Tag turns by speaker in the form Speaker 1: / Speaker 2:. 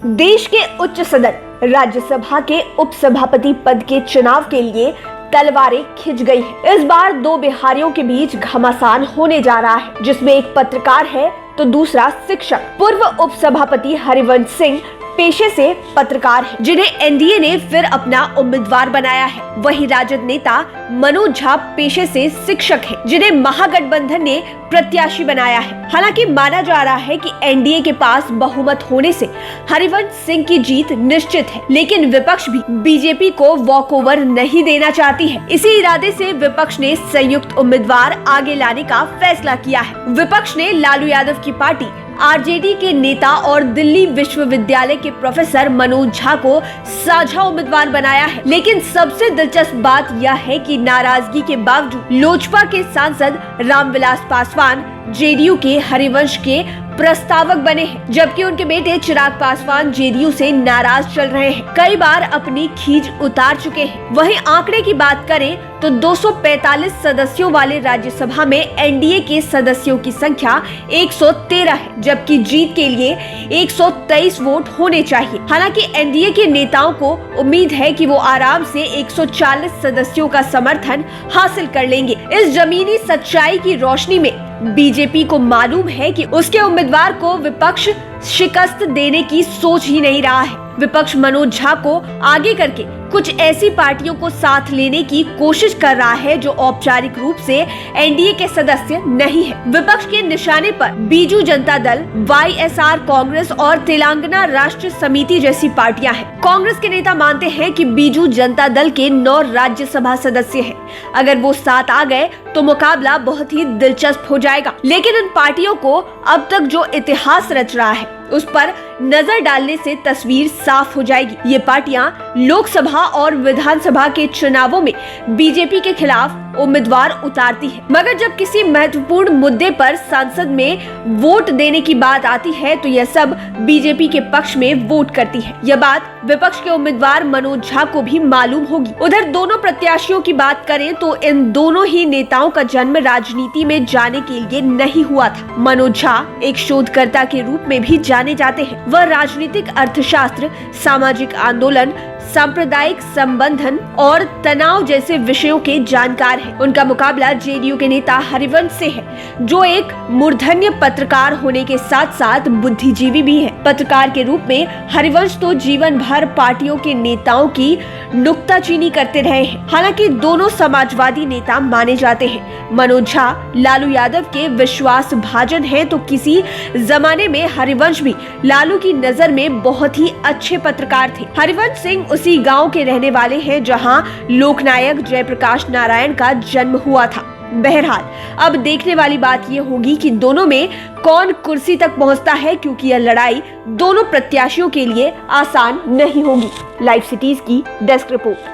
Speaker 1: देश के उच्च सदन राज्यसभा के उपसभापति पद के चुनाव के लिए तलवारें खिंच गई हैं। इस बार दो बिहारियों के बीच घमासान होने जा रहा है, जिसमें एक पत्रकार है तो दूसरा शिक्षक। पूर्व उपसभापति हरिवंश सिंह पेशे से पत्रकार हैं, जिन्हें एनडीए ने फिर अपना उम्मीदवार बनाया है। वहीं राजद नेता मनोज झा पेशे से शिक्षक हैं, जिन्हें महागठबंधन ने प्रत्याशी बनाया है। हालांकि माना जा रहा है कि एनडीए के पास बहुमत होने से हरिवंश सिंह की जीत निश्चित है, लेकिन विपक्ष भी बीजेपी को वॉकओवर नहीं देना चाहती है। इसी इरादे से विपक्ष ने संयुक्त उम्मीदवार आगे लाने का फैसला किया है। विपक्ष ने लालू यादव की पार्टी आरजेडी के नेता और दिल्ली विश्वविद्यालय के प्रोफेसर मनोज झा को साझा उम्मीदवार बनाया है। लेकिन सबसे दिलचस्प बात यह है कि नाराजगी के बावजूद लोजपा के सांसद रामविलास पासवान जेडीयू के हरिवंश के प्रस्तावक बने हैं, जबकि उनके बेटे चिराग पासवान जेडीयू से नाराज चल रहे हैं। कई बार अपनी खींच उतार चुके हैं। वहीं आंकड़े की बात करें तो 245 सदस्यों वाले राज्यसभा में एनडीए के सदस्यों की संख्या 113 है, जबकि जीत के लिए 123 वोट होने चाहिए। हालांकि एनडीए के नेताओं को उम्मीद है कि वो आराम से 140 सदस्यों का समर्थन हासिल कर लेंगे। इस जमीनी सच्चाई की रोशनी में बीजेपी को मालूम है कि उसके उम्मीदवार को विपक्ष शिकस्त देने की सोच ही नहीं रहा है। विपक्ष मनोज झा को आगे करके कुछ ऐसी पार्टियों को साथ लेने की कोशिश कर रहा है जो औपचारिक रूप से एनडीए के सदस्य नहीं है। विपक्ष के निशाने पर बीजू जनता दल, वाईएसआर कांग्रेस और तेलंगाना राष्ट्र समिति जैसी पार्टियां हैं। कांग्रेस के नेता मानते हैं कि बीजू जनता दल के 9 राज्यसभा सदस्य हैं। अगर वो साथ आ गए तो मुकाबला बहुत ही दिलचस्प हो जाएगा। लेकिन इन पार्टियों को अब तक जो इतिहास रच रहा है उस पर नजर डालने से तस्वीर साफ हो जाएगी। ये पार्टियां लोकसभा और विधानसभा के चुनावों में बीजेपी के खिलाफ उम्मीदवार उतारती है, मगर जब किसी महत्वपूर्ण मुद्दे पर संसद में वोट देने की बात आती है तो यह सब बीजेपी के पक्ष में वोट करती है। यह बात विपक्ष के उम्मीदवार मनोज झा को भी मालूम होगी। उधर दोनों प्रत्याशियों की बात करें तो इन दोनों ही नेताओं का जन्म राजनीति में जाने के लिए नहीं हुआ था। मनोज झा एक शोधकर्ता के रूप में भी जाने जाते हैं। वह राजनीतिक अर्थशास्त्र, सामाजिक आंदोलन, सांप्रदायिक संबंधन और तनाव जैसे विषयों के जानकार हैं। उनका मुकाबला जेडीयू के नेता हरिवंश से है, जो एक मूर्धन्य पत्रकार होने के साथ साथ बुद्धिजीवी भी है। पत्रकार के रूप में हरिवंश तो जीवन भर पार्टियों के नेताओं की नुक्ताचीनी करते रहे हैं। हालांकि दोनों समाजवादी नेता माने जाते हैं। मनोज झा लालू यादव के विश्वास भाजन हैं, तो किसी जमाने में हरिवंश भी लालू की नजर में बहुत ही अच्छे पत्रकार थे। हरिवंश सिंह उसी गांव के रहने वाले हैं जहां लोकनायक जयप्रकाश नारायण का जन्म हुआ था। बहरहाल अब देखने वाली बात ये होगी कि दोनों में कौन कुर्सी तक पहुंचता है, क्योंकि यह लड़ाई दोनों प्रत्याशियों के लिए आसान नहीं होगी। लाइव सिटीज की डेस्क रिपोर्ट।